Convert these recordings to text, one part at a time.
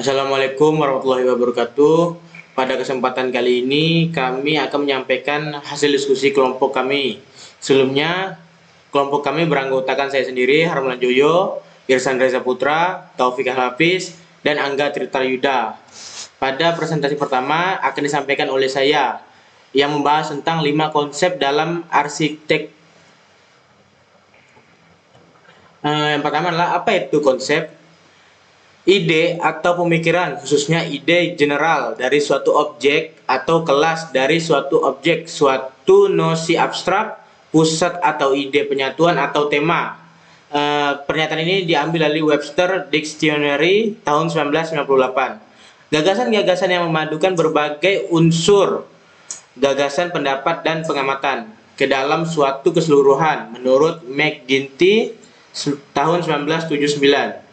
Assalamualaikum warahmatullahi wabarakatuh. Pada kesempatan kali ini kami akan menyampaikan hasil diskusi kelompok kami. Sebelumnya, kelompok kami beranggotakan saya sendiri, Harman Joyo, Irsan Reza Putra, Taufik Hafiz, dan Angga Tritarayuda. Pada presentasi pertama akan disampaikan oleh saya yang membahas tentang 5 konsep dalam arsitek. Yang pertama adalah apa itu konsep? Ide atau pemikiran, khususnya ide general dari suatu objek atau kelas dari suatu objek, suatu nosi abstrak, pusat atau ide penyatuan atau tema. Pernyataan ini diambil dari Webster Dictionary tahun 1998. Gagasan-gagasan yang memadukan berbagai unsur gagasan, pendapat, dan pengamatan ke dalam suatu keseluruhan menurut McGinty tahun 1979.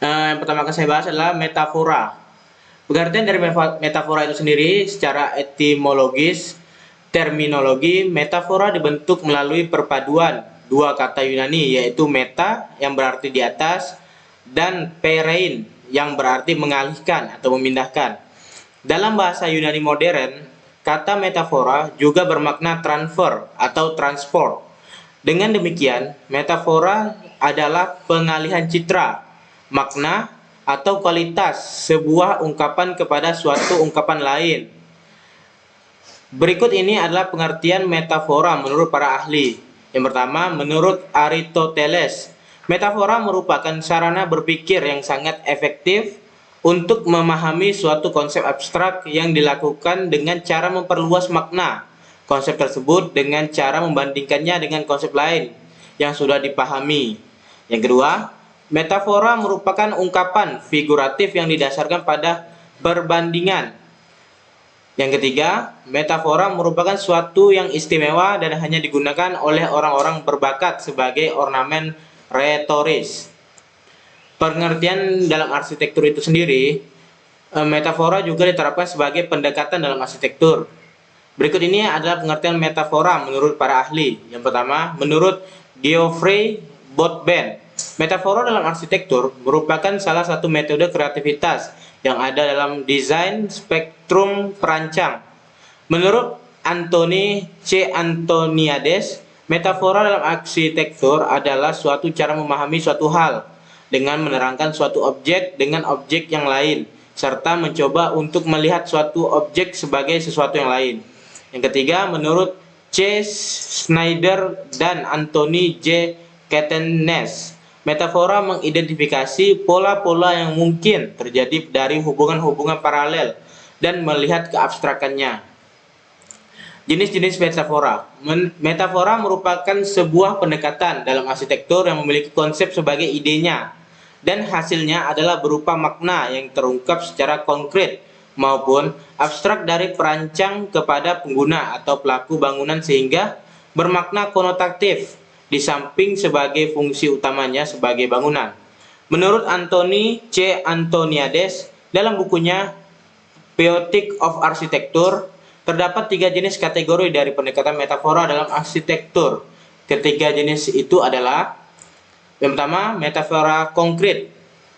Yang pertama akan saya bahas adalah metafora. Pengertian dari metafora itu sendiri secara etimologis, terminologi, metafora dibentuk melalui perpaduan dua kata Yunani, yaitu meta yang berarti di atas dan perein yang berarti mengalihkan atau memindahkan. Dalam bahasa Yunani modern, kata metafora juga bermakna transfer atau transport. Dengan demikian, metafora adalah pengalihan citra, makna, atau kualitas sebuah ungkapan kepada suatu ungkapan lain. Berikut ini adalah pengertian metafora menurut para ahli. Yang pertama, menurut Aristoteles, metafora merupakan sarana berpikir yang sangat efektif untuk memahami suatu konsep abstrak yang dilakukan dengan cara memperluas makna konsep tersebut dengan cara membandingkannya dengan konsep lain yang sudah dipahami. Yang kedua, metafora merupakan ungkapan figuratif yang didasarkan pada perbandingan. Yang ketiga, metafora merupakan suatu yang istimewa dan hanya digunakan oleh orang-orang berbakat sebagai ornamen retoris. Pengertian dalam arsitektur itu sendiri, metafora juga diterapkan sebagai pendekatan dalam arsitektur. Berikut ini adalah pengertian metafora menurut para ahli. Yang pertama, menurut Geoffrey Botben, metafora dalam arsitektur merupakan salah satu metode kreativitas yang ada dalam desain spektrum perancang. Menurut Anthony C. Antoniades, metafora dalam arsitektur adalah suatu cara memahami suatu hal dengan menerangkan suatu objek dengan objek yang lain, serta mencoba untuk melihat suatu objek sebagai sesuatu yang lain. Yang ketiga, menurut C. Snyder dan Anthony J. Kattenes, metafora mengidentifikasi pola-pola yang mungkin terjadi dari hubungan-hubungan paralel dan melihat keabstrakannya. Jenis-jenis metafora. Metafora merupakan sebuah pendekatan dalam arsitektur yang memiliki konsep sebagai idenya, dan hasilnya adalah berupa makna yang terungkap secara konkret maupun abstrak dari perancang kepada pengguna atau pelaku bangunan sehingga bermakna konotatif di samping sebagai fungsi utamanya sebagai bangunan. Menurut Anthony C. Antoniades dalam bukunya Poetics of Architecture, terdapat 3 jenis kategori dari pendekatan metafora dalam arsitektur. Ketiga jenis itu adalah: yang pertama, metafora konkret.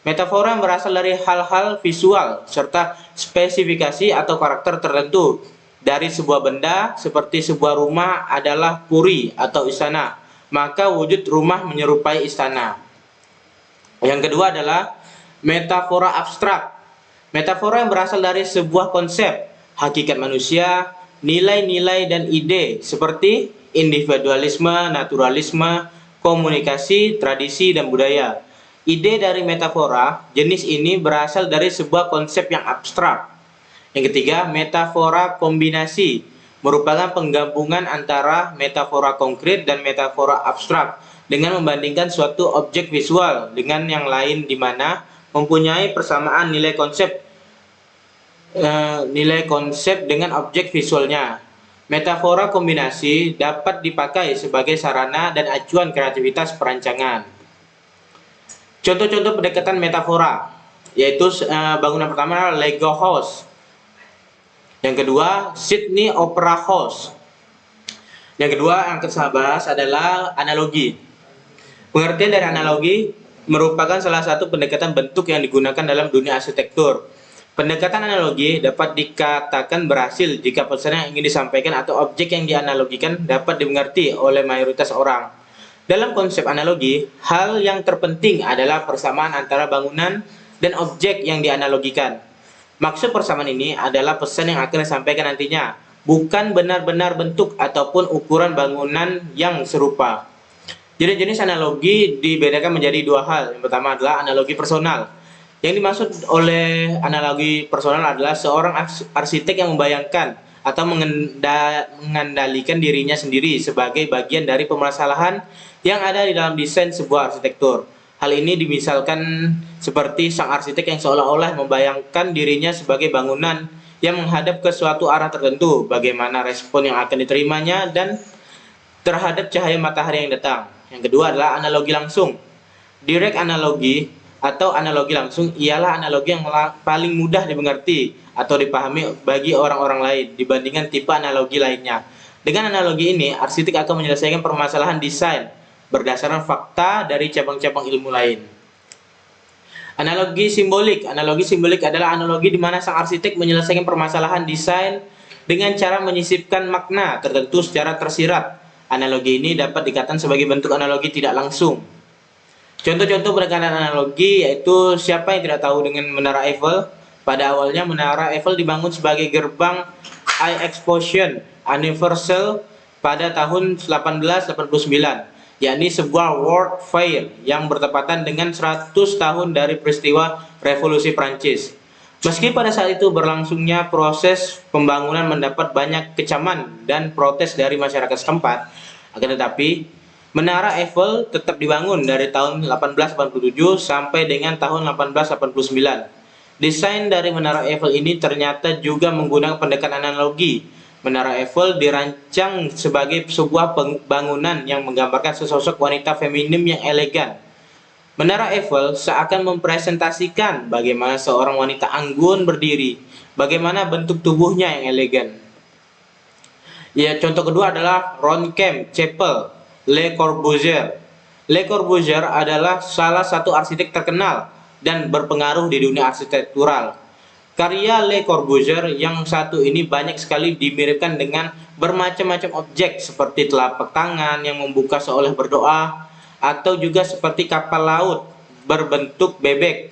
Metafora yang berasal dari hal-hal visual serta spesifikasi atau karakter tertentu dari sebuah benda, seperti sebuah rumah adalah puri atau istana, maka wujud rumah menyerupai istana. Yang kedua adalah metafora abstrak. Metafora yang berasal dari sebuah konsep, hakikat manusia, nilai-nilai dan ide seperti individualisme, naturalisme, komunikasi, tradisi, dan budaya. Ide dari metafora jenis ini berasal dari sebuah konsep yang abstrak. Yang ketiga, metafora kombinasi merupakan penggabungan antara metafora konkret dan metafora abstrak dengan membandingkan suatu objek visual dengan yang lain di mana mempunyai persamaan nilai konsep dengan objek visualnya. Metafora kombinasi dapat dipakai sebagai sarana dan acuan kreativitas perancangan. Contoh-contoh pendekatan metafora, yaitu bangunan pertama adalah Lego House. Yang kedua, Sydney Opera House. Yang kedua yang kita bahas adalah analogi. Pengertian dari analogi, merupakan salah satu pendekatan bentuk yang digunakan dalam dunia arsitektur. Pendekatan analogi dapat dikatakan berhasil jika pesan yang ingin disampaikan atau objek yang dianalogikan dapat dimengerti oleh mayoritas orang. Dalam konsep analogi, hal yang terpenting adalah persamaan antara bangunan dan objek yang dianalogikan. Maksud persamaan ini adalah pesan yang akan disampaikan nantinya, bukan benar-benar bentuk ataupun ukuran bangunan yang serupa. Jenis-jenis analogi dibedakan menjadi dua hal. Yang pertama adalah analogi personal. Yang dimaksud oleh analogi personal adalah seorang arsitek yang membayangkan atau mengendalikan dirinya sendiri sebagai bagian dari permasalahan yang ada di dalam desain sebuah arsitektur. Hal ini dimisalkan seperti sang arsitek yang seolah-olah membayangkan dirinya sebagai bangunan yang menghadap ke suatu arah tertentu, bagaimana respon yang akan diterimanya dan terhadap cahaya matahari yang datang. Yang kedua adalah analogi langsung. Direct analogi atau analogi langsung ialah analogi yang paling mudah dimengerti atau dipahami bagi orang-orang lain dibandingkan tipe analogi lainnya. Dengan analogi ini, arsitek akan menyelesaikan permasalahan desain berdasarkan fakta dari cabang-cabang ilmu lain. Analogi simbolik. Analogi simbolik adalah analogi di mana sang arsitek menyelesaikan permasalahan desain dengan cara menyisipkan makna tertentu secara tersirat. Analogi ini dapat dikatakan sebagai bentuk analogi tidak langsung. Contoh-contoh pendekatan analogi yaitu siapa yang tidak tahu dengan Menara Eiffel? Pada awalnya Menara Eiffel dibangun sebagai gerbang Eye Exposition Universal pada tahun 1889, yakni sebuah World Fair yang bertepatan dengan 100 tahun dari peristiwa Revolusi Prancis. Meski pada saat itu berlangsungnya proses pembangunan mendapat banyak kecaman dan protes dari masyarakat setempat, akan tetapi Menara Eiffel tetap dibangun dari tahun 1887 sampai dengan tahun 1889. Desain dari Menara Eiffel ini ternyata juga menggunakan pendekatan analogi. Menara Eiffel dirancang sebagai sebuah bangunan yang menggambarkan sesosok wanita feminim yang elegan. Menara Eiffel seakan mempresentasikan bagaimana seorang wanita anggun berdiri, bagaimana bentuk tubuhnya yang elegan. Ya, contoh kedua adalah Roncamp Chapel Le Corbusier. Le Corbusier adalah salah satu arsitek terkenal dan berpengaruh di dunia arsitektural. Karya Le Corbusier yang satu ini banyak sekali dimiripkan dengan bermacam-macam objek seperti telapak tangan yang membuka seolah berdoa, atau juga seperti kapal laut berbentuk bebek,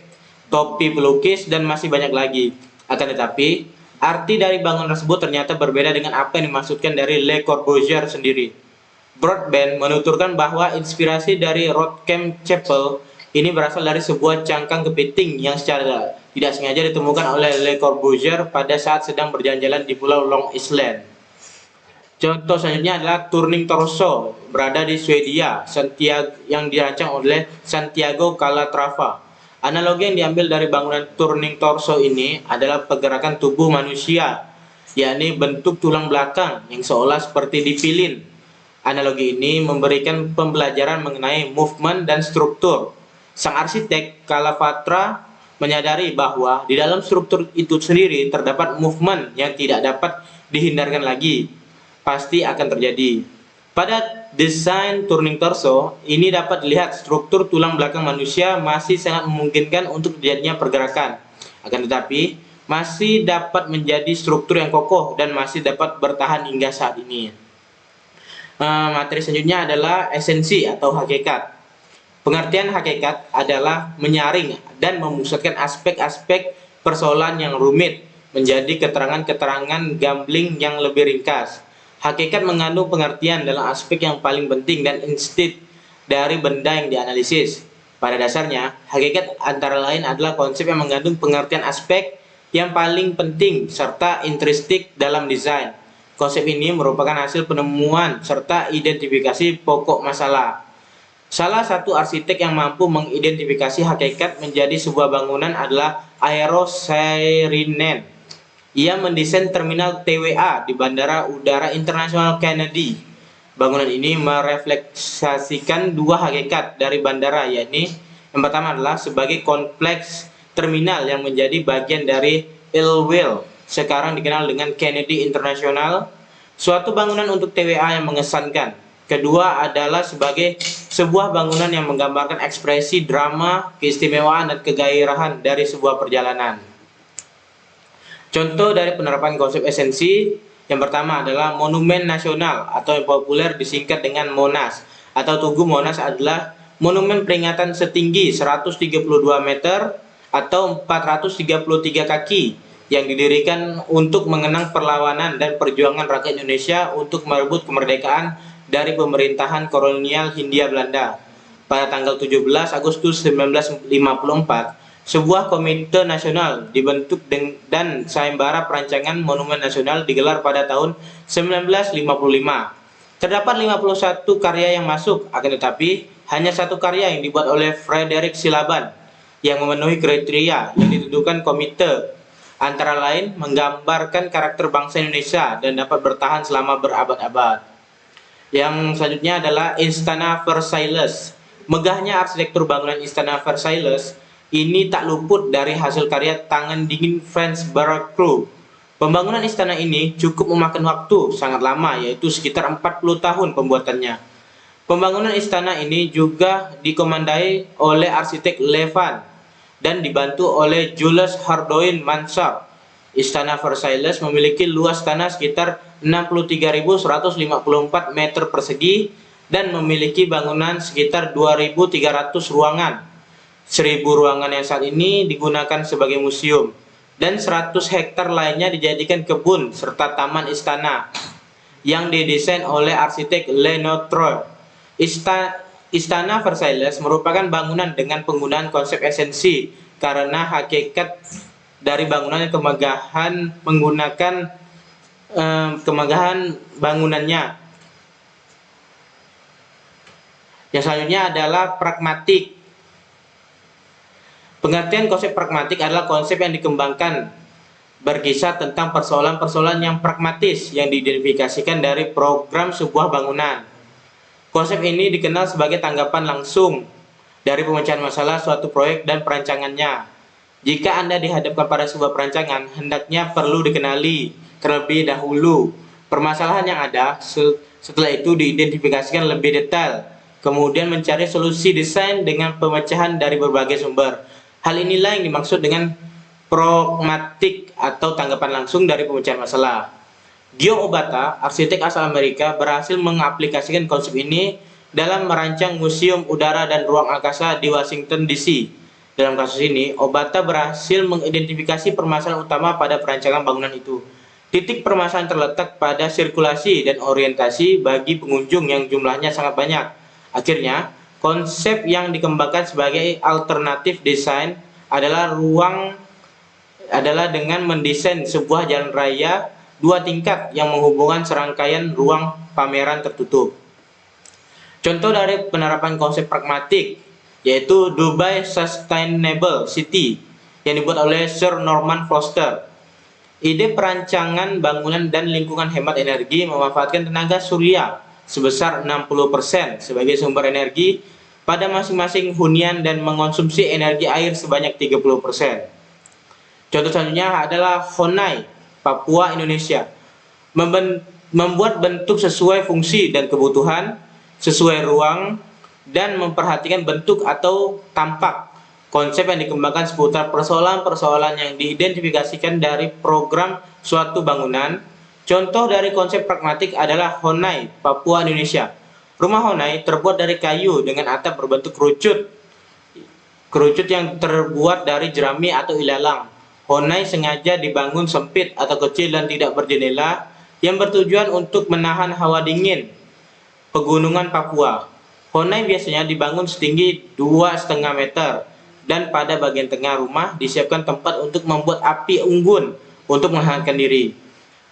topi pelukis, dan masih banyak lagi. Akan tetapi, arti dari bangunan tersebut ternyata berbeda dengan apa yang dimaksudkan dari Le Corbusier sendiri. Broadbent menuturkan bahwa inspirasi dari Roncamp Chapel ini berasal dari sebuah cangkang kepiting yang secara tidak sengaja ditemukan oleh Le Corbusier pada saat sedang berjalan-jalan di Pulau Long Island. Contoh selanjutnya adalah Turning Torso, berada di Swedia, Santiago, yang dirancang oleh Santiago Calatrava. Analogi yang diambil dari bangunan Turning Torso ini adalah pergerakan tubuh manusia, yakni bentuk tulang belakang yang seolah seperti dipilin. Analogi ini memberikan pembelajaran mengenai movement dan struktur. Sang arsitek Calatrava menyadari bahwa di dalam struktur itu sendiri terdapat movement yang tidak dapat dihindarkan lagi, pasti akan terjadi. Pada desain Turning Torso ini dapat dilihat struktur tulang belakang manusia masih sangat memungkinkan untuk terjadinya pergerakan. Akan tetapi masih dapat menjadi struktur yang kokoh dan masih dapat bertahan hingga saat ini. Materi selanjutnya adalah esensi atau hakikat. Pengertian hakikat adalah menyaring dan memusatkan aspek-aspek persoalan yang rumit menjadi keterangan-keterangan gambling yang lebih ringkas. Hakikat mengandung pengertian dalam aspek yang paling penting dan instit dari benda yang dianalisis. Pada dasarnya, hakikat antara lain adalah konsep yang mengandung pengertian aspek yang paling penting serta intrinsik dalam desain. Konsep ini merupakan hasil penemuan serta identifikasi pokok masalah. Salah satu arsitek yang mampu mengidentifikasi hakikat menjadi sebuah bangunan adalah Eero Saarinen. Ia mendesain terminal TWA di Bandara Udara Internasional Kennedy. Bangunan ini merefleksikan dua hakikat dari bandara, yakni yang pertama adalah sebagai kompleks terminal yang menjadi bagian dari Elwell, sekarang dikenal dengan Kennedy International, suatu bangunan untuk TWA yang mengesankan. Kedua adalah sebagai sebuah bangunan yang menggambarkan ekspresi drama, keistimewaan, dan kegairahan dari sebuah perjalanan. Contoh dari penerapan konsep esensi yang pertama adalah Monumen Nasional atau yang populer disingkat dengan Monas atau Tugu Monas adalah monumen peringatan setinggi 132 meter atau 433 kaki yang didirikan untuk mengenang perlawanan dan perjuangan rakyat Indonesia untuk merebut kemerdekaan dari pemerintahan kolonial Hindia Belanda. Pada tanggal 17 Agustus 1954, sebuah komite nasional dibentuk dan sayembara perancangan Monumen Nasional digelar pada tahun 1955. Terdapat 51 karya yang masuk, akan tetapi hanya satu karya yang dibuat oleh Frederick Silaban yang memenuhi kriteria yang ditentukan komite, antara lain menggambarkan karakter bangsa Indonesia dan dapat bertahan selama berabad-abad. Yang selanjutnya adalah Istana Versailles. Megahnya arsitektur bangunan Istana Versailles ini tak luput dari hasil karya tangan dingin Franz Baraclough. Pembangunan istana ini cukup memakan waktu sangat lama, yaitu sekitar 40 tahun pembuatannya. Pembangunan istana ini juga dikomandai oleh arsitek Levan dan dibantu oleh Jules Hardouin Mansart. Istana Versailles memiliki luas tanah sekitar 63.154 meter persegi dan memiliki bangunan sekitar 2.300 ruangan. 1.000 ruangan yang saat ini digunakan sebagai museum dan 100 hektar lainnya dijadikan kebun serta taman istana yang didesain oleh arsitek Le Notre. Istana Versailles merupakan bangunan dengan penggunaan konsep esensi karena hakikat dari bangunan kemegahan menggunakan kemegahan bangunannya. Yang selanjutnya adalah pragmatik. Pengertian konsep pragmatik adalah konsep yang dikembangkan berkisar tentang persoalan-persoalan yang pragmatis yang diidentifikasikan dari program sebuah bangunan. Konsep ini dikenal sebagai tanggapan langsung dari pemecahan masalah suatu proyek dan perancangannya. Jika Anda dihadapkan pada sebuah perancangan, hendaknya perlu dikenali terlebih dahulu permasalahan yang ada, setelah itu diidentifikasikan lebih detail, kemudian mencari solusi desain dengan pemecahan dari berbagai sumber. Hal inilah yang dimaksud dengan pragmatik atau tanggapan langsung dari pemecahan masalah. Gio Obata, arsitek asal Amerika, berhasil mengaplikasikan konsep ini dalam merancang Museum Udara dan Ruang Angkasa di Washington DC. Dalam kasus ini, Obata berhasil mengidentifikasi permasalahan utama pada perancangan bangunan itu. Titik permasalahan terletak pada sirkulasi dan orientasi bagi pengunjung yang jumlahnya sangat banyak. Akhirnya, konsep yang dikembangkan sebagai alternatif desain adalah dengan mendesain sebuah jalan raya 2 tingkat yang menghubungkan serangkaian ruang pameran tertutup. Contoh dari penerapan konsep pragmatik yaitu Dubai Sustainable City yang dibuat oleh Sir Norman Foster. Ide perancangan bangunan dan lingkungan hemat energi memanfaatkan tenaga surya sebesar 60% sebagai sumber energi pada masing-masing hunian dan mengonsumsi energi air sebanyak 30%. Contoh selanjutnya adalah Honai, Papua, Indonesia. Membuat bentuk sesuai fungsi dan kebutuhan, sesuai ruang, dan memperhatikan bentuk atau tampak. Konsep yang dikembangkan seputar persoalan-persoalan yang diidentifikasikan dari program suatu bangunan. Contoh dari konsep pragmatik adalah Honai, Papua, Indonesia. Rumah Honai terbuat dari kayu dengan atap berbentuk kerucut. Kerucut yang terbuat dari jerami atau ilalang. Honai sengaja dibangun sempit atau kecil dan tidak berjendela yang bertujuan untuk menahan hawa dingin pegunungan Papua. Honai biasanya dibangun setinggi 2,5 meter dan pada bagian tengah rumah disiapkan tempat untuk membuat api unggun untuk menghangatkan diri.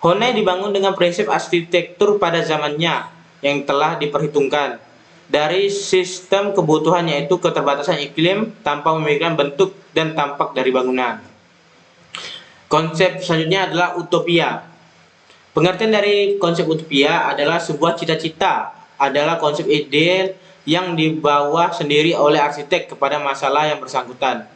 Honai dibangun dengan prinsip arsitektur pada zamannya yang telah diperhitungkan dari sistem kebutuhan yaitu keterbatasan iklim tanpa memikirkan bentuk dan tampak dari bangunan. Konsep selanjutnya adalah utopia. Pengertian dari konsep utopia adalah sebuah cita-cita, adalah konsep ide yang dibawa sendiri oleh arsitek kepada masalah yang bersangkutan.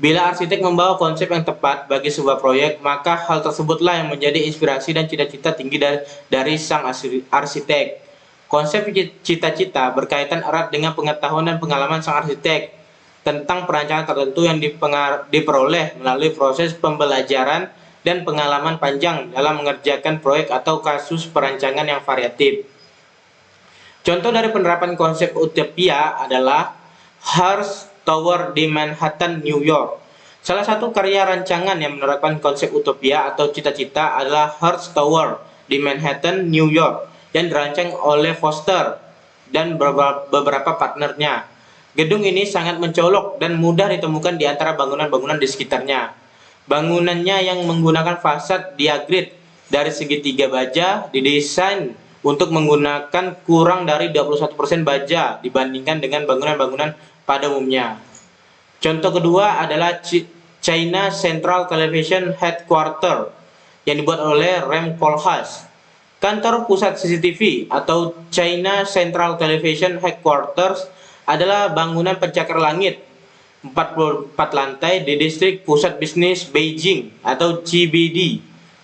Bila arsitek membawa konsep yang tepat bagi sebuah proyek, maka hal tersebutlah yang menjadi inspirasi dan cita-cita tinggi dari sang arsitek. Konsep cita-cita berkaitan erat dengan pengetahuan dan pengalaman sang arsitek tentang perancangan tertentu yang diperoleh melalui proses pembelajaran dan pengalaman panjang dalam mengerjakan proyek atau kasus perancangan yang variatif. Contoh dari penerapan konsep utopia adalah Hearst Tower di Manhattan, New York. Salah satu karya rancangan yang menerapkan konsep utopia atau cita-cita adalah Hearst Tower di Manhattan, New York, yang dirancang oleh Foster dan beberapa partnernya. Gedung ini sangat mencolok dan mudah ditemukan di antara bangunan-bangunan di sekitarnya. Bangunannya yang menggunakan fasad diagrit dari segitiga baja didesain untuk menggunakan kurang dari 21% baja dibandingkan dengan bangunan-bangunan pada umumnya. Contoh kedua adalah China Central Television Headquarters yang dibuat oleh Rem Koolhaas. Kantor pusat CCTV atau China Central Television Headquarters adalah bangunan pencakar langit 44 lantai di distrik pusat bisnis Beijing atau CBD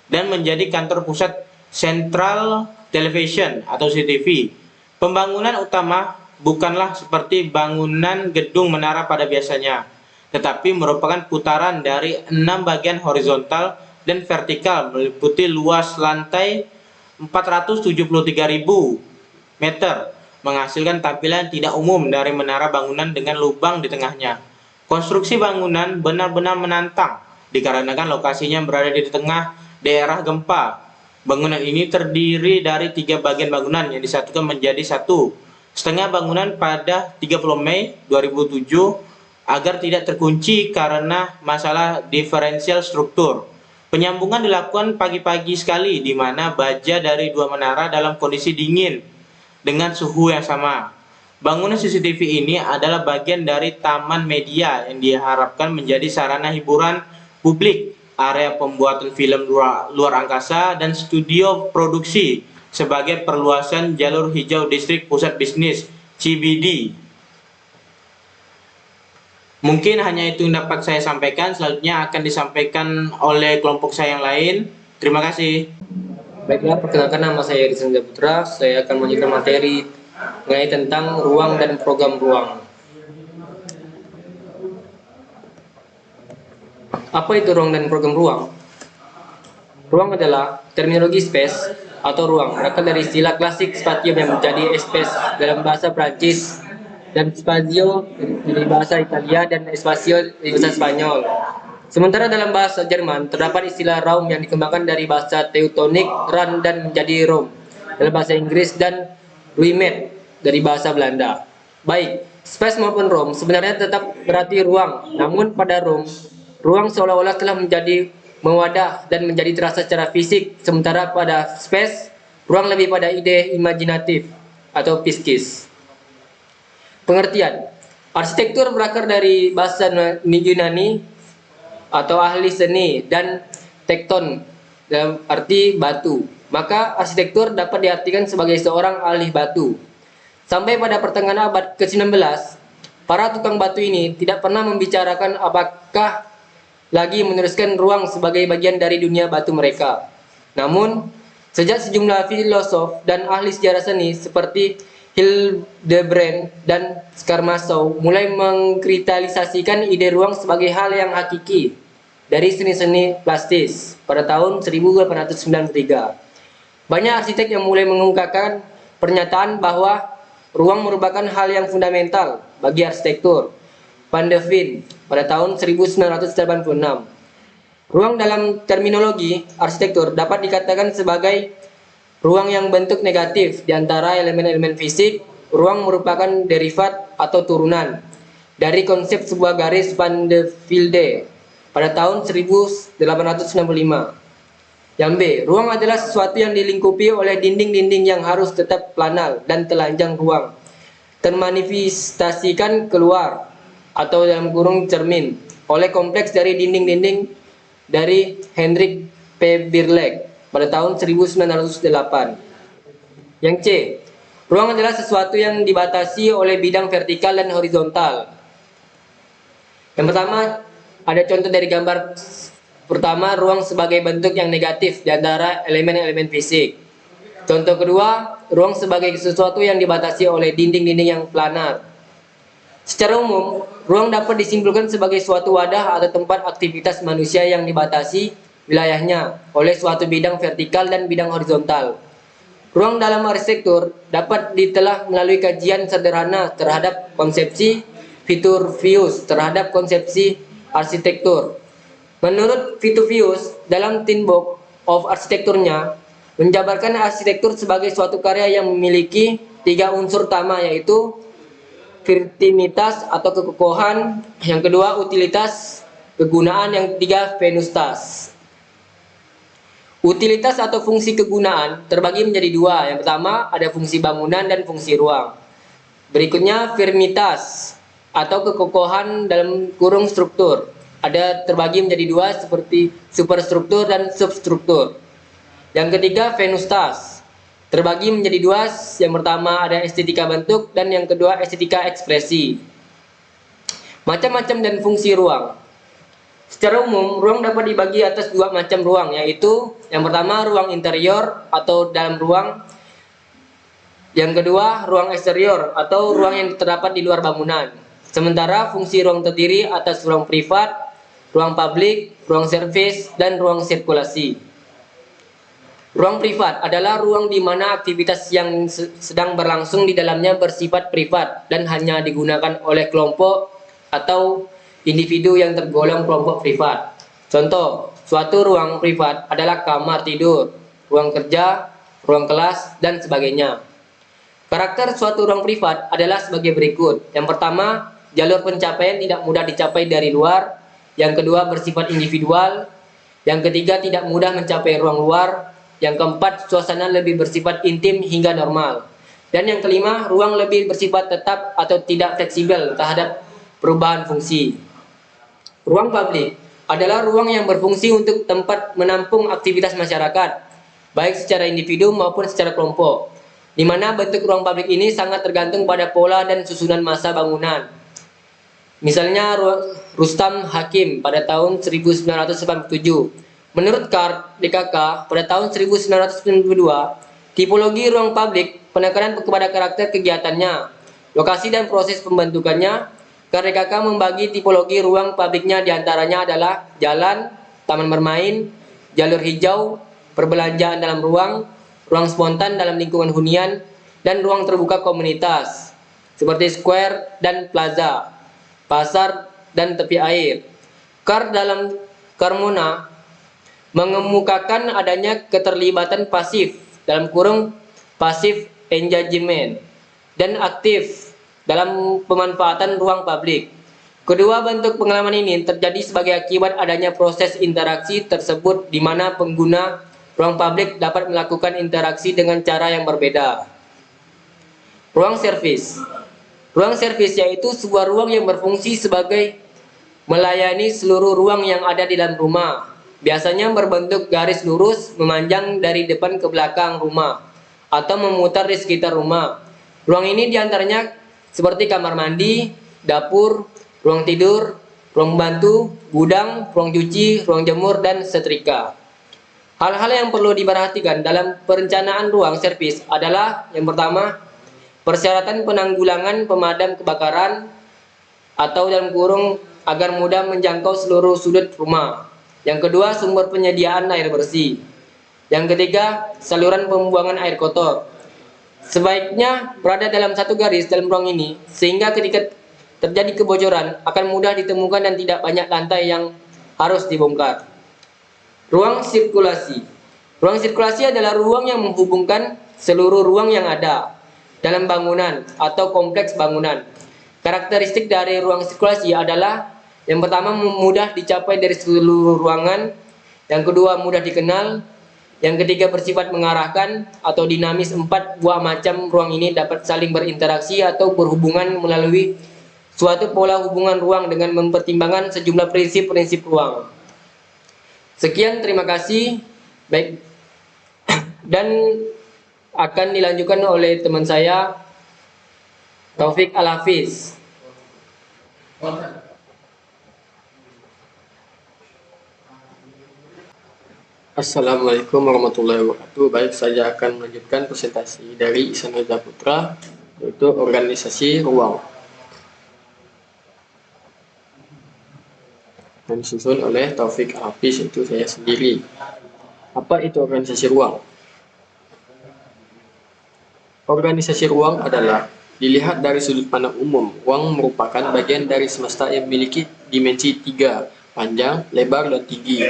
dan menjadi kantor pusat Central Television atau CCTV. Pembangunan utama bukanlah seperti bangunan gedung menara pada biasanya, tetapi merupakan putaran dari 6 bagian horizontal dan vertikal meliputi luas lantai 473.000 meter, menghasilkan tampilan tidak umum dari menara bangunan dengan lubang di tengahnya. Konstruksi bangunan benar-benar menantang dikarenakan lokasinya berada di tengah daerah gempa. Bangunan ini terdiri dari 3 bagian bangunan yang disatukan menjadi satu setengah bangunan pada 30 Mei 2007 agar tidak terkunci karena masalah diferensial struktur. Penyambungan dilakukan pagi-pagi sekali di mana baja dari 2 menara dalam kondisi dingin dengan suhu yang sama. Bangunan CCTV ini adalah bagian dari taman media yang diharapkan menjadi sarana hiburan publik, area pembuatan film luar angkasa, dan studio produksi sebagai perluasan jalur hijau distrik pusat bisnis CBD. Mungkin hanya itu yang dapat saya sampaikan. Selanjutnya akan disampaikan oleh kelompok saya yang lain. Terima kasih. Baiklah, perkenalkan nama saya Rizal Putra. Saya akan menunjukkan materi mengenai tentang ruang dan program ruang. Apa itu ruang dan program ruang? Ruang adalah terminologi space atau ruang, berasal dari istilah klasik spatium yang menjadi espace dalam bahasa Prancis dan spazio dari bahasa Italia dan espasio dari bahasa Spanyol. Sementara dalam bahasa Jerman terdapat istilah Raum yang dikembangkan dari bahasa Teutonic Ran dan menjadi Raum dalam bahasa Inggris dan Ruimnet dari bahasa Belanda. Baik, space maupun room sebenarnya tetap berarti ruang, namun pada room, ruang seolah-olah telah menjadi mewadah dan menjadi terasa secara fisik, sementara pada space, ruang lebih pada ide imajinatif atau psikis. Pengertian, arsitektur berakar dari bahasa Yunani atau ahli seni dan tekton dalam arti batu. Maka arsitektur dapat diartikan sebagai seorang ahli batu. Sampai pada pertengahan abad ke-19, para tukang batu ini tidak pernah membicarakan apakah lagi meneruskan ruang sebagai bagian dari dunia batu mereka. Namun, sejak sejumlah filosof dan ahli sejarah seni seperti Hildebrand dan Skarmasow mulai mengkristalisasikan ide ruang sebagai hal yang hakiki dari seni-seni plastis pada tahun 1893. Banyak arsitek yang mulai mengungkapkan pernyataan bahwa ruang merupakan hal yang fundamental bagi arsitektur. Van de Veen pada tahun 1986. Ruang dalam terminologi arsitektur dapat dikatakan sebagai ruang yang bentuk negatif di antara elemen-elemen fisik. Ruang merupakan derivat atau turunan dari konsep sebuah garis Van de Velde pada tahun 1865. Yang B, ruang adalah sesuatu yang dilingkupi oleh dinding-dinding yang harus tetap planal dan telanjang ruang, termanifestasikan keluar atau dalam kurung cermin oleh kompleks dari dinding-dinding dari Hendrik P. Birlec pada tahun 1908. Yang C, ruang adalah sesuatu yang dibatasi oleh bidang vertikal dan horizontal. Yang pertama, ada contoh dari gambar ruang sebagai bentuk yang negatif di antara elemen-elemen fisik. Contoh kedua, ruang sebagai sesuatu yang dibatasi oleh dinding-dinding yang planar. Secara umum, ruang dapat disimpulkan sebagai suatu wadah atau tempat aktivitas manusia yang dibatasi wilayahnya oleh suatu bidang vertikal dan bidang horizontal. Ruang dalam arsitektur dapat ditelah melalui kajian sederhana terhadap konsepsi Vitruvius terhadap konsepsi arsitektur. Menurut Vitruvius, dalam Tin Book of Architecture-nya, menjabarkan arsitektur sebagai suatu karya yang memiliki 3 unsur utama, yaitu virtinitas atau kekokohan, yang kedua utilitas, kegunaan, yang ketiga venustas. Utilitas atau fungsi kegunaan terbagi menjadi 2. Yang pertama ada fungsi bangunan dan fungsi ruang. Berikutnya firmitas atau kekokohan dalam kurung struktur. Ada terbagi menjadi 2 seperti superstruktur dan substruktur. Yang ketiga venustas. Terbagi menjadi 2. Yang pertama ada estetika bentuk dan yang kedua estetika ekspresi. Macam-macam dan fungsi ruang. Secara umum, ruang dapat dibagi atas 2 macam ruang, yaitu yang pertama ruang interior atau dalam ruang. Yang kedua ruang eksterior atau ruang yang terdapat di luar bangunan. Sementara fungsi ruang terdiri atas ruang privat, ruang publik, ruang servis, dan ruang sirkulasi. Ruang privat adalah ruang di mana aktivitas yang sedang berlangsung di dalamnya bersifat privat dan hanya digunakan oleh kelompok atau individu yang tergolong kelompok privat. Contoh, suatu ruang privat adalah kamar tidur, ruang kerja, ruang kelas, dan sebagainya. Karakter suatu ruang privat adalah sebagai berikut. Yang pertama, jalur pencapaian tidak mudah dicapai dari luar. Yang kedua, bersifat individual. Yang ketiga, tidak mudah mencapai ruang luar. Yang keempat, suasana lebih bersifat intim hingga normal. Dan yang kelima, ruang lebih bersifat tetap atau tidak fleksibel terhadap perubahan fungsi. Ruang publik adalah ruang yang berfungsi untuk tempat menampung aktivitas masyarakat, baik secara individu maupun secara kelompok, di mana bentuk ruang publik ini sangat tergantung pada pola dan susunan massa bangunan. Misalnya Rustam Hakim pada tahun 1987. Menurut Card DKK pada tahun 1992, tipologi ruang publik penekanan kepada karakter kegiatannya, lokasi dan proses pembentukannya. Card DKK membagi tipologi ruang publiknya diantaranya adalah jalan, taman bermain, jalur hijau, perbelanjaan dalam ruang, ruang spontan dalam lingkungan hunian, dan ruang terbuka komunitas seperti square dan plaza, pasar dan tepi air. Card dalam Carmona mengemukakan adanya keterlibatan pasif dalam kurung pasif engagement dan aktif dalam pemanfaatan ruang publik. Kedua bentuk pengalaman ini terjadi sebagai akibat adanya proses interaksi tersebut di mana pengguna ruang publik dapat melakukan interaksi dengan cara yang berbeda. Ruang servis. Ruang servis yaitu sebuah ruang yang berfungsi sebagai melayani seluruh ruang yang ada di dalam rumah. Biasanya berbentuk garis lurus memanjang dari depan ke belakang rumah atau memutar di sekitar rumah. Ruang ini diantaranya seperti kamar mandi, dapur, ruang tidur, ruang pembantu, gudang, ruang cuci, ruang jemur, dan setrika. Hal-hal yang perlu diperhatikan dalam perencanaan ruang servis adalah yang pertama, persyaratan penanggulangan pemadam kebakaran atau dalam kurung agar mudah menjangkau seluruh sudut rumah. Yang kedua, sumber penyediaan air bersih. Yang ketiga, saluran pembuangan air kotor. Sebaiknya berada dalam satu garis dalam ruang ini, sehingga ketika terjadi kebocoran akan mudah ditemukan dan tidak banyak lantai yang harus dibongkar. Ruang sirkulasi. Ruang sirkulasi adalah ruang yang menghubungkan seluruh ruang yang ada dalam bangunan atau kompleks bangunan. Karakteristik dari ruang sirkulasi adalah yang pertama mudah dicapai dari seluruh ruangan, yang kedua mudah dikenal, yang ketiga bersifat mengarahkan atau dinamis. 4 buah macam ruang ini dapat saling berinteraksi atau berhubungan melalui suatu pola hubungan ruang dengan mempertimbangkan sejumlah prinsip-prinsip ruang. Sekian, terima kasih. Baik, dan akan dilanjutkan oleh teman saya Taufik Al-Hafiz. Assalamualaikum warahmatullahi wabarakatuh. Baik, saya akan melanjutkan presentasi dari Ihsan Reza Putra, yaitu organisasi ruang, yang disusun oleh Taufik Hafiz, itu saya sendiri. Apa itu organisasi ruang? Organisasi ruang adalah dilihat dari sudut pandang umum. Ruang merupakan bagian dari semesta yang memiliki dimensi 3, panjang, lebar, dan tinggi,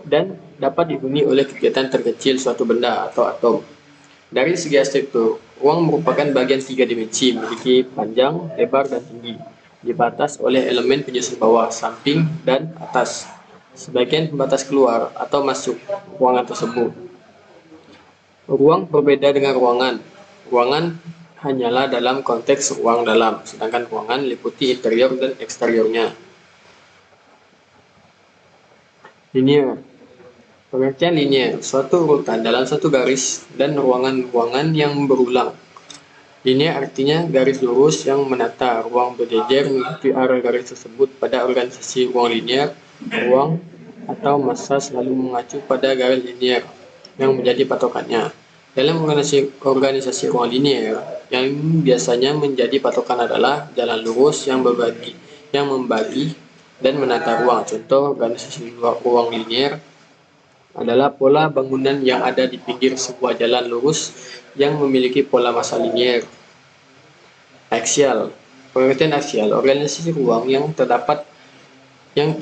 dan dapat dihuni oleh kegiatan terkecil suatu benda atau atom. Dari segi struktur, ruang merupakan bagian 3 dimensi, memiliki panjang, lebar, dan tinggi, dibatas oleh elemen penyusun bawah, samping, dan atas, sebagian pembatas keluar atau masuk ruangan tersebut. Ruang berbeda dengan ruangan. Ruangan hanyalah dalam konteks ruang dalam, sedangkan ruangan meliputi interior dan eksteriornya. Linear. Pengertian linear, suatu urutan dalam satu garis dan ruangan-ruangan yang berulang. Linear artinya garis lurus yang menata ruang berjejer mengikuti arah garis tersebut. Pada organisasi ruang linear, ruang atau massa selalu mengacu pada garis linear yang menjadi patokannya. Dalam organisasi ruang linear, yang biasanya menjadi patokan adalah jalan lurus yang membagi dan menata ruang. Contoh organisasi ruang linear adalah pola bangunan yang ada di pinggir sebuah jalan lurus yang memiliki pola massa linear. Aksial. Pengertian aksial, organisasi ruang yang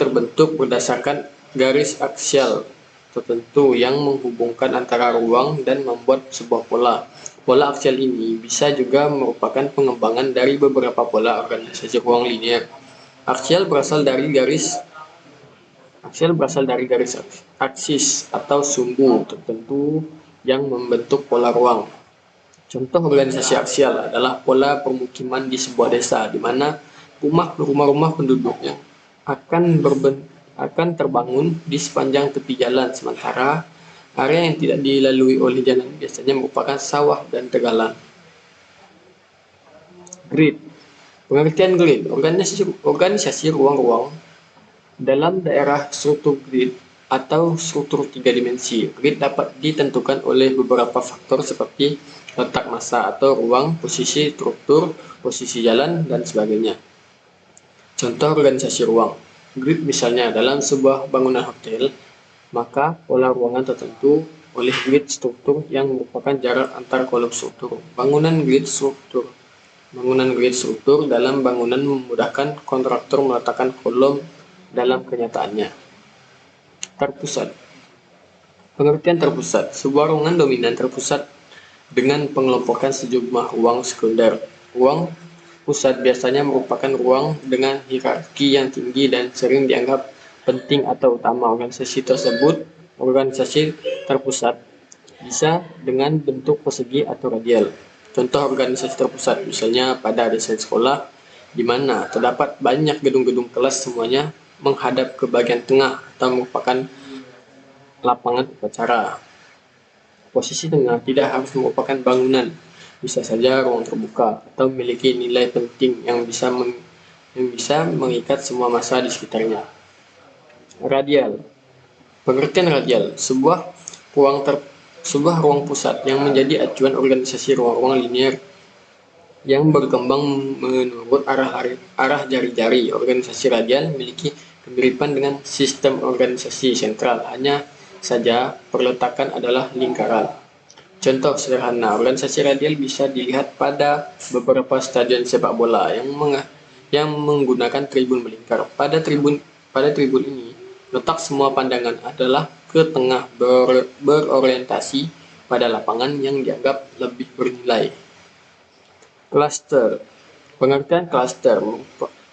terbentuk berdasarkan garis aksial tertentu yang menghubungkan antara ruang dan membuat sebuah pola. Pola aksial ini bisa juga merupakan pengembangan dari beberapa pola organisasi ruang linear. Aksial berasal dari garis aksis atau sumbu tertentu yang membentuk pola ruang. Contoh organisasi aksial adalah pola permukiman di sebuah desa, di mana rumah-rumah penduduknya akan terbangun di sepanjang tepi jalan, sementara area yang tidak dilalui oleh jalan biasanya merupakan sawah dan tegalan. Grid. Pengertian grid, organisasi ruang-ruang dalam daerah struktur grid atau struktur 3 dimensi. Grid dapat ditentukan oleh beberapa faktor seperti letak massa atau ruang, posisi struktur, posisi jalan, dan sebagainya. Contoh organisasi ruang. Grid misalnya dalam sebuah bangunan hotel, maka pola ruangan tertentu oleh grid struktur yang merupakan jarak antar kolom struktur. Bangunan grid struktur dalam bangunan memudahkan kontraktor meletakkan kolom dalam kenyataannya. Terpusat. Pengertian terpusat, sebuah ruangan dominan terpusat dengan pengelompokan sejumlah ruang sekunder. Ruang pusat biasanya merupakan ruang dengan hierarki yang tinggi dan sering dianggap penting atau utama. Organisasi terpusat bisa dengan bentuk persegi atau radial. Contoh organisasi terpusat misalnya pada desain sekolah, di mana terdapat banyak gedung-gedung kelas semuanya menghadap ke bagian tengah atau merupakan lapangan upacara. Posisi tengah tidak harus merupakan bangunan, bisa saja ruang terbuka atau memiliki nilai penting yang bisa mengikat semua massa di sekitarnya. Radial. Pengertian radial, sebuah ruang pusat yang menjadi acuan organisasi ruang-ruang linear yang berkembang menurut arah jari-jari. Organisasi radial memiliki kemiripan dengan sistem organisasi sentral, hanya saja perletakan adalah lingkaran. Contoh sederhana, organisasi radial bisa dilihat pada beberapa stadion sepak bola yang menggunakan tribun melingkar. Pada tribun ini, letak semua pandangan adalah ke tengah berorientasi pada lapangan yang dianggap lebih bernilai. Cluster. Pengertian cluster,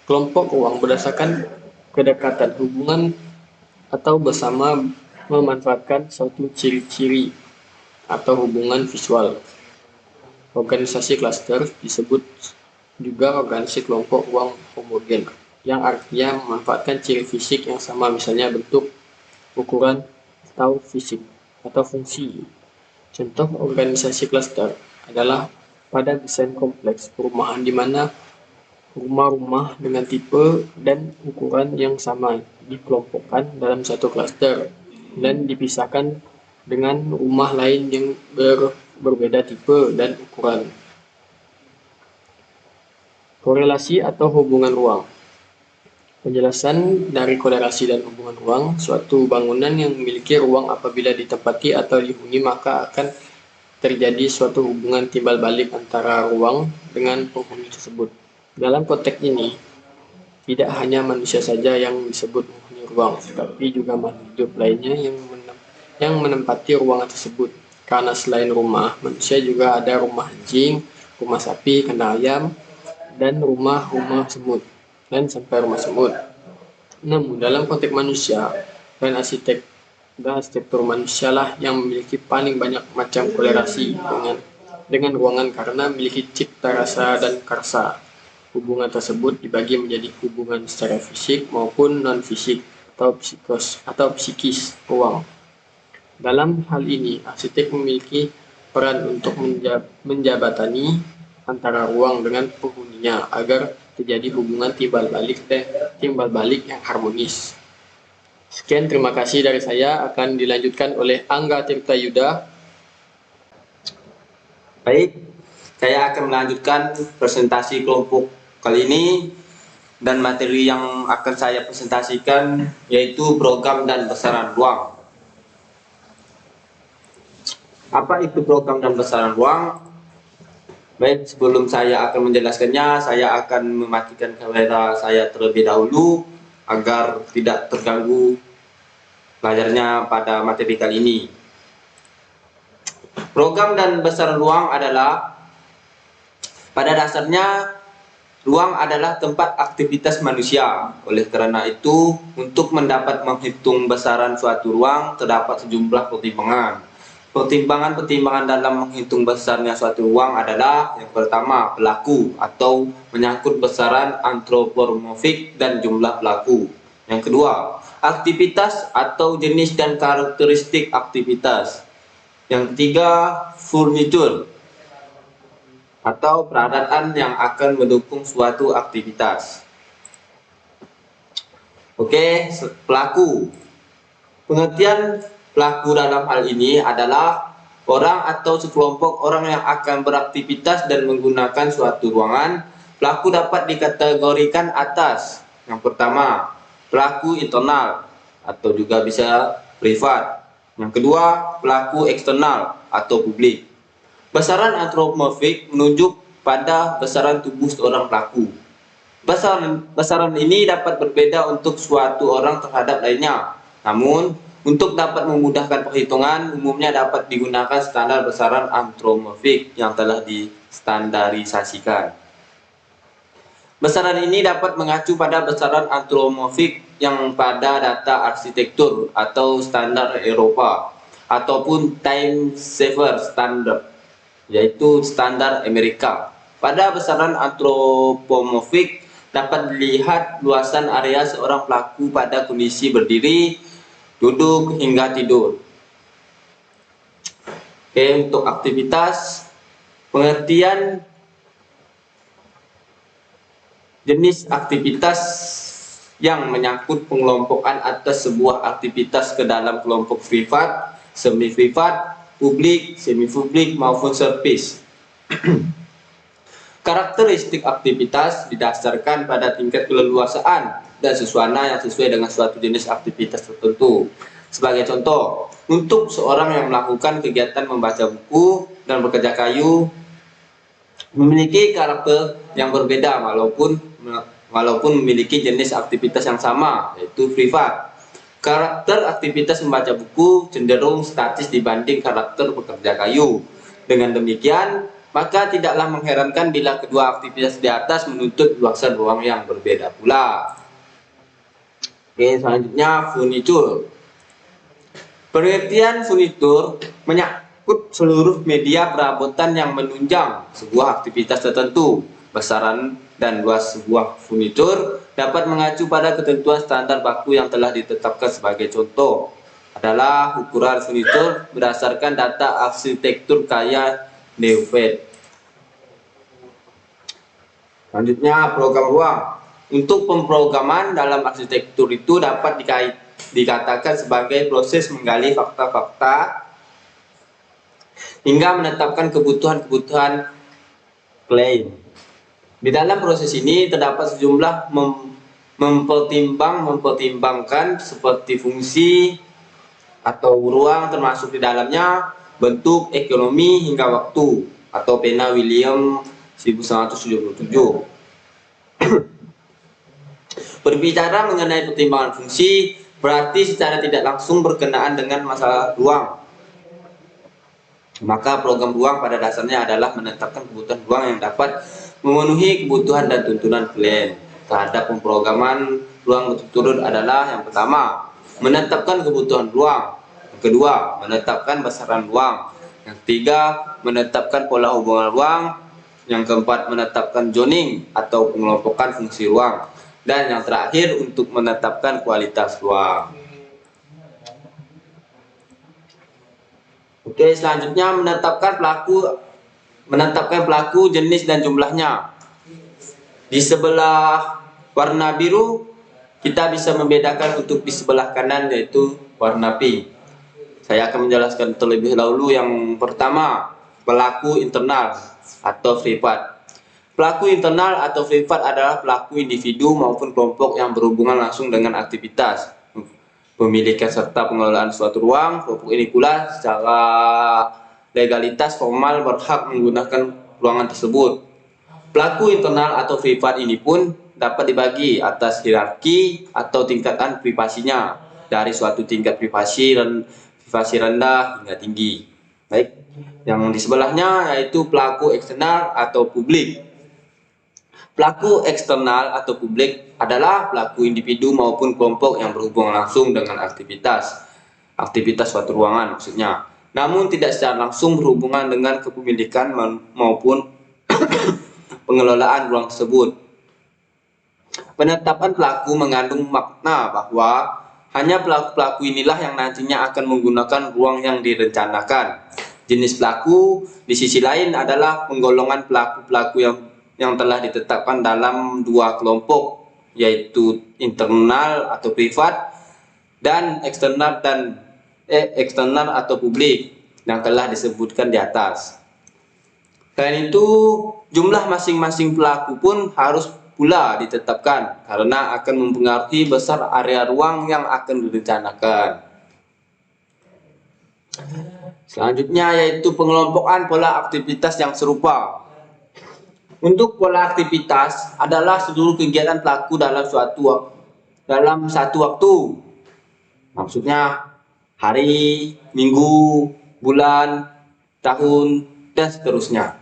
kelompok ruang berdasarkan kedekatan hubungan atau bersama memanfaatkan suatu ciri-ciri atau hubungan visual. Organisasi cluster disebut juga organisasi kelompok ruang homogen, yang artinya memanfaatkan ciri fisik yang sama, misalnya bentuk, ukuran, atau fungsi. Contoh organisasi cluster adalah pada desain kompleks perumahan di mana rumah-rumah dengan tipe dan ukuran yang sama dikelompokkan dalam satu klaster. dan dipisahkan dengan rumah lain yang berbeda tipe dan ukuran. Korelasi atau hubungan ruang. Penjelasan dari korelasi dan hubungan ruang, suatu bangunan yang memiliki ruang apabila ditempati atau dihuni maka akan terjadi suatu hubungan timbal balik antara ruang dengan penghuni tersebut. Dalam konteks ini, tidak hanya manusia saja yang disebut penghuni ruang, tetapi juga makhluk hidup lainnya yang menempati ruangan tersebut. Karena selain rumah, manusia juga ada rumah anjing, rumah sapi, kandang ayam, dan rumah semut, dan sampai rumah semut. Namun, dalam konteks manusia dan arsitektur manusia lah yang memiliki paling banyak macam korelasi dengan ruangan karena memiliki cipta rasa dan karsa. Hubungan tersebut dibagi menjadi hubungan secara fisik maupun non-fisik atau psikis ruang. Dalam hal ini, arsitek memiliki peran untuk menjabatani antara ruang dengan penghuninya agar terjadi hubungan timbal balik yang harmonis. Sekian, terima kasih dari saya. Akan dilanjutkan oleh Angga Tirta Yuda. Baik, saya akan melanjutkan presentasi kelompok kali ini, dan materi yang akan saya presentasikan yaitu program dan besaran ruang. Apa itu program dan besaran ruang? Baik, sebelum saya akan menjelaskannya, saya akan mematikan kamera saya terlebih dahulu agar tidak terganggu belajarnya pada materi kali ini. Program dan besaran ruang adalah, pada dasarnya, ruang adalah tempat aktivitas manusia. Oleh karena itu, untuk mendapat menghitung besaran suatu ruang, terdapat sejumlah pertimbangan. Pertimbangan-pertimbangan dalam menghitung besarnya suatu ruang adalah: yang pertama, pelaku atau menyangkut besaran antropomorfik dan jumlah pelaku. Yang kedua, aktivitas atau jenis dan karakteristik aktivitas. Yang ketiga, furnitur atau peralatan yang akan mendukung suatu aktivitas. Oke, pelaku. Pengertian pelaku dalam hal ini adalah orang atau sekelompok orang yang akan beraktivitas dan menggunakan suatu ruangan. Pelaku dapat dikategorikan atas. Yang pertama, pelaku internal atau juga bisa privat. Yang kedua, pelaku eksternal atau publik. Besaran antropomorfik menunjuk pada besaran tubuh seorang pelaku. Besaran ini dapat berbeda untuk suatu orang terhadap lainnya. Namun, untuk dapat memudahkan perhitungan, umumnya dapat digunakan standar besaran antropomorfik yang telah distandarisasikan. Besaran ini dapat mengacu pada besaran antropomorfik yang pada data arsitektur atau standar Eropa, ataupun time saver standard, yaitu standar Amerika. Pada besaran antropomorfik dapat dilihat luasan area seorang pelaku pada kondisi berdiri, duduk, hingga tidur. Oke, untuk aktivitas, pengertian jenis aktivitas yang menyangkut pengelompokan atas sebuah aktivitas ke dalam kelompok privat, semi-privat, publik, semi-publik, maupun service. Karakteristik aktivitas didasarkan pada tingkat keleluasaan dan suasana yang sesuai dengan suatu jenis aktivitas tertentu. Sebagai contoh, untuk seorang yang melakukan kegiatan membaca buku dan bekerja kayu memiliki karakter yang berbeda walaupun memiliki jenis aktivitas yang sama, yaitu privat. Karakter aktivitas membaca buku cenderung statis dibanding karakter bekerja kayu. Dengan demikian, maka tidaklah mengherankan bila kedua aktivitas di atas menuntut luasan ruang yang berbeda pula. Oke, selanjutnya furnitur. Pengertian furnitur menyangkut seluruh media perabotan yang menunjang sebuah aktivitas tertentu. Besaran dan luas sebuah furnitur dapat mengacu pada ketentuan standar baku yang telah ditetapkan. Sebagai contoh adalah ukuran furnitur berdasarkan data arsitektur kaya Neuvet. Selanjutnya, program ruang. Untuk pemrograman dalam arsitektur itu dapat dikatakan sebagai proses menggali fakta-fakta hingga menetapkan kebutuhan-kebutuhan klaim. Di dalam proses ini terdapat sejumlah mempertimbangkan seperti fungsi atau ruang, termasuk di dalamnya bentuk, ekonomi, hingga waktu, atau pena William 1977. Berbicara mengenai pertimbangan fungsi berarti secara tidak langsung berkenaan dengan masalah ruang. Maka program ruang pada dasarnya adalah menetapkan kebutuhan ruang yang dapat memenuhi kebutuhan dan tuntunan klien. Terhadap pemrograman ruang berturut-turut adalah: yang pertama, menetapkan kebutuhan ruang; yang kedua, menetapkan besaran ruang; yang ketiga, menetapkan pola hubungan ruang; yang keempat, menetapkan zoning atau pengelompokan fungsi ruang; dan yang terakhir, untuk menetapkan kualitas ruang. Oke, selanjutnya menetapkan pelaku, jenis dan jumlahnya. Di sebelah warna biru kita bisa membedakan untuk di sebelah kanan, yaitu warna pink. Saya akan menjelaskan terlebih dahulu yang pertama, pelaku internal atau privat. Pelaku internal atau privat adalah pelaku individu maupun kelompok yang berhubungan langsung dengan aktivitas pemilikan serta pengelolaan suatu ruang. Kelompok ini pula secara legalitas formal berhak menggunakan ruangan tersebut. Pelaku internal atau privat ini pun dapat dibagi atas hierarki atau tingkatan privasinya, dari suatu tingkat privasi rendah hingga tinggi. Baik, yang di sebelahnya yaitu pelaku eksternal atau publik. Pelaku eksternal atau publik adalah pelaku individu maupun kelompok yang berhubungan langsung dengan aktivitas suatu ruangan maksudnya, namun tidak secara langsung berhubungan dengan kepemilikan maupun pengelolaan ruang tersebut. Penetapan pelaku mengandung makna bahwa hanya pelaku-pelaku inilah yang nantinya akan menggunakan ruang yang direncanakan. Jenis pelaku di sisi lain adalah penggolongan pelaku-pelaku yang telah ditetapkan dalam dua kelompok, yaitu internal atau privat dan eksternal atau publik yang telah disebutkan di atas. Selain itu, jumlah masing-masing pelaku pun harus pula ditetapkan karena akan mempengaruhi besar area ruang yang akan direncanakan. Selanjutnya yaitu pengelompokan pola aktivitas yang serupa. Untuk pola aktivitas adalah seluruh kegiatan pelaku dalam satu waktu. Maksudnya hari, minggu, bulan, tahun, dan seterusnya.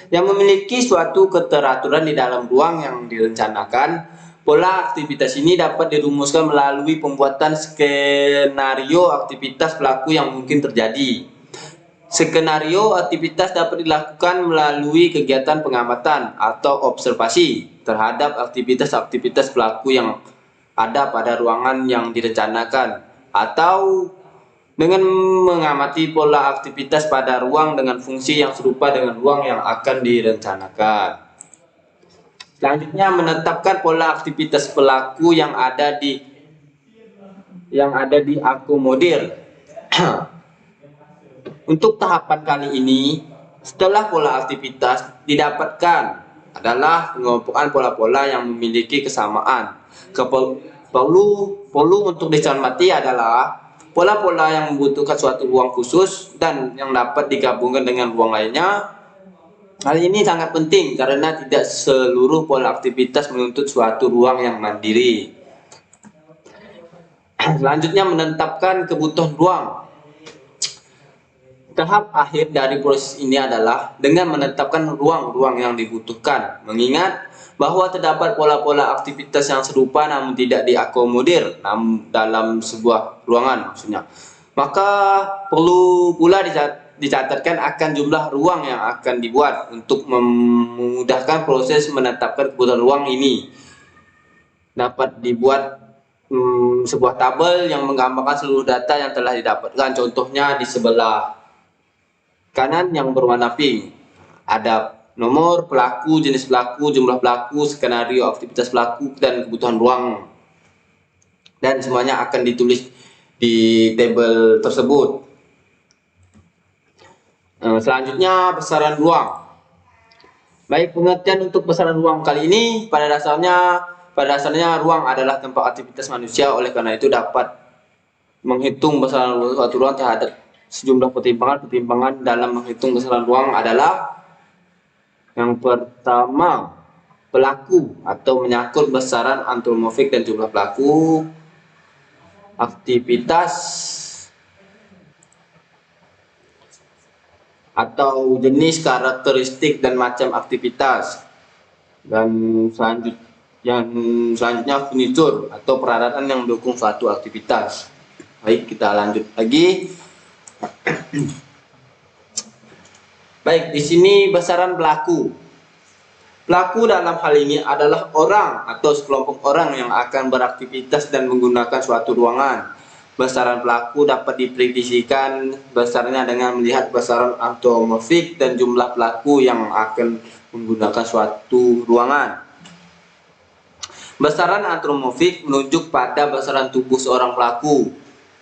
Yang memiliki suatu keteraturan di dalam ruang yang direncanakan. Pola aktivitas ini dapat dirumuskan melalui pembuatan skenario aktivitas pelaku yang mungkin terjadi. Skenario aktivitas dapat dilakukan melalui kegiatan pengamatan atau observasi terhadap aktivitas-aktivitas pelaku yang ada pada ruangan yang direncanakan, atau dengan mengamati pola aktivitas pada ruang dengan fungsi yang serupa dengan ruang yang akan direncanakan. Selanjutnya, menetapkan pola aktivitas pelaku yang ada diakomodir. Untuk tahapan kali ini, setelah pola aktivitas didapatkan adalah pengelompokan pola-pola yang memiliki kesamaan. Perlu untuk dicermati adalah pola-pola yang membutuhkan suatu ruang khusus dan yang dapat digabungkan dengan ruang lainnya. Hal ini sangat penting karena tidak seluruh pola aktivitas menuntut suatu ruang yang mandiri. Selanjutnya, menetapkan kebutuhan ruang. Tahap akhir dari proses ini adalah dengan menetapkan ruang-ruang yang dibutuhkan, mengingat bahwa terdapat pola-pola aktivitas yang serupa namun tidak diakomodir dalam sebuah ruangan maksudnya. Maka perlu pula dicatatkan akan jumlah ruang yang akan dibuat untuk memudahkan proses menetapkan kebutuhan ruang ini. Dapat dibuat sebuah tabel yang menggambarkan seluruh data yang telah didapatkan. Contohnya di sebelah kanan yang berwarna pink ada nomor pelaku, jenis pelaku, jumlah pelaku, skenario aktivitas pelaku, dan kebutuhan ruang. dan semuanya akan ditulis di tabel tersebut. Selanjutnya besaran ruang. Baik, pengertian untuk besaran ruang kali ini pada dasarnya ruang adalah tempat aktivitas manusia, oleh karena itu dapat menghitung besaran suatu ruang terhadap sejumlah pertimbangan dalam menghitung besaran ruang adalah yang pertama, pelaku atau menyangkut besaran antropomorfik dan jumlah pelaku, aktivitas atau jenis, karakteristik dan macam aktivitas, dan selanjutnya furnitur atau peralatan yang mendukung suatu aktivitas. Baik, kita lanjut lagi. Baik, di sini besaran pelaku. Pelaku dalam hal ini adalah orang atau sekelompok orang yang akan beraktivitas dan menggunakan suatu ruangan. Besaran pelaku dapat diprediksikan besarnya dengan melihat besaran antropomorfik dan jumlah pelaku yang akan menggunakan suatu ruangan. Besaran antropomorfik menunjuk pada besaran tubuh seorang pelaku.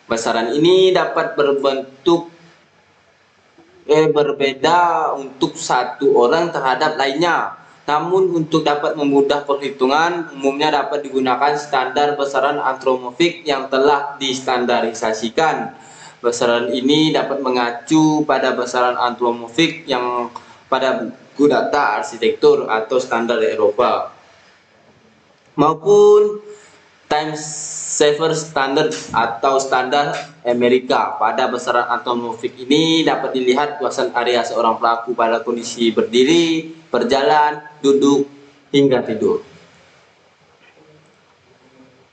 Besaran ini dapat berbeda untuk satu orang terhadap lainnya. Namun untuk dapat memudah perhitungan, umumnya dapat digunakan standar besaran antropomorfik yang telah distandarisasikan. Besaran ini dapat mengacu pada besaran antropomorfik yang pada buku data arsitektur atau standar Eropa, maupun Time Saver Standard atau standar Amerika. Pada besaran antropomorfik ini dapat dilihat luasan area seorang pelaku pada kondisi berdiri, berjalan, duduk, hingga tidur.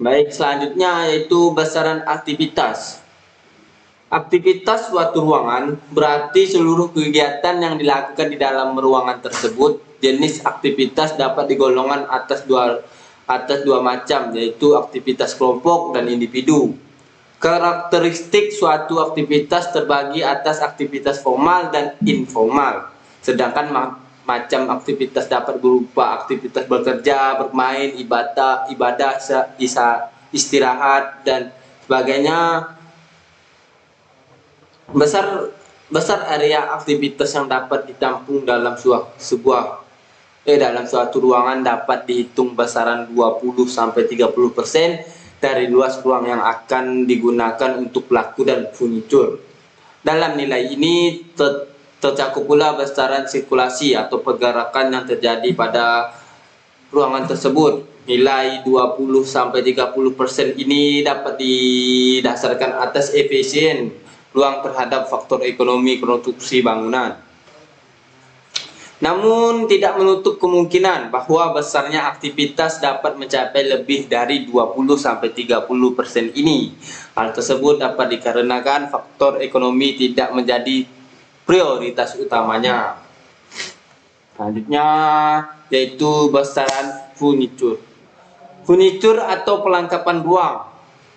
Baik, selanjutnya yaitu besaran aktivitas. Aktivitas suatu ruangan berarti seluruh kegiatan yang dilakukan di dalam ruangan tersebut. Jenis aktivitas dapat digolongkan atas dua macam, yaitu aktivitas kelompok dan individu. Karakteristik suatu aktivitas terbagi atas aktivitas formal dan informal, sedangkan macam aktivitas dapat berupa aktivitas bekerja, bermain, ibadah, istirahat, dan sebagainya. Besar area aktivitas yang dapat ditampung dalam dalam suatu ruangan dapat dihitung besaran 20-30% dari luas ruang yang akan digunakan untuk pelaku dan furnitur. Dalam nilai ini tercakup pula besaran sirkulasi atau pergerakan yang terjadi pada ruangan tersebut. Nilai 20-30% ini dapat didasarkan atas efisien ruang terhadap faktor ekonomi konstruksi bangunan. Namun tidak menutup kemungkinan bahwa besarnya aktivitas dapat mencapai lebih dari 20-30% ini. Hal tersebut dapat dikarenakan faktor ekonomi tidak menjadi prioritas utamanya. Selanjutnya yaitu besaran furnitur. Furnitur atau perlengkapan ruang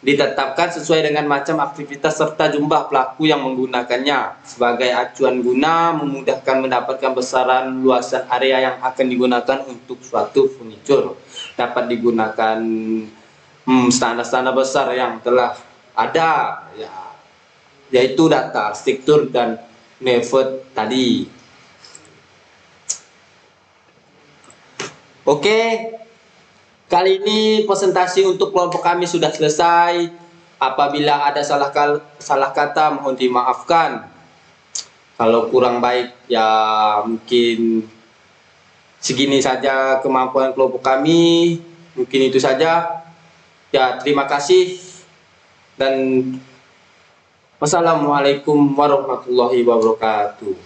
ditetapkan sesuai dengan macam aktivitas serta jumlah pelaku yang menggunakannya. Sebagai acuan guna memudahkan mendapatkan besaran luasan area yang akan digunakan untuk suatu furnitur, dapat digunakan standar-standar besar yang telah ada, yaitu data arsitektur dan method tadi. Oke, kali ini presentasi untuk kelompok kami sudah selesai. Apabila ada salah kata mohon dimaafkan. Kalau kurang baik ya mungkin segini saja kemampuan kelompok kami. Mungkin itu saja. Ya, terima kasih dan wassalamualaikum warahmatullahi wabarakatuh.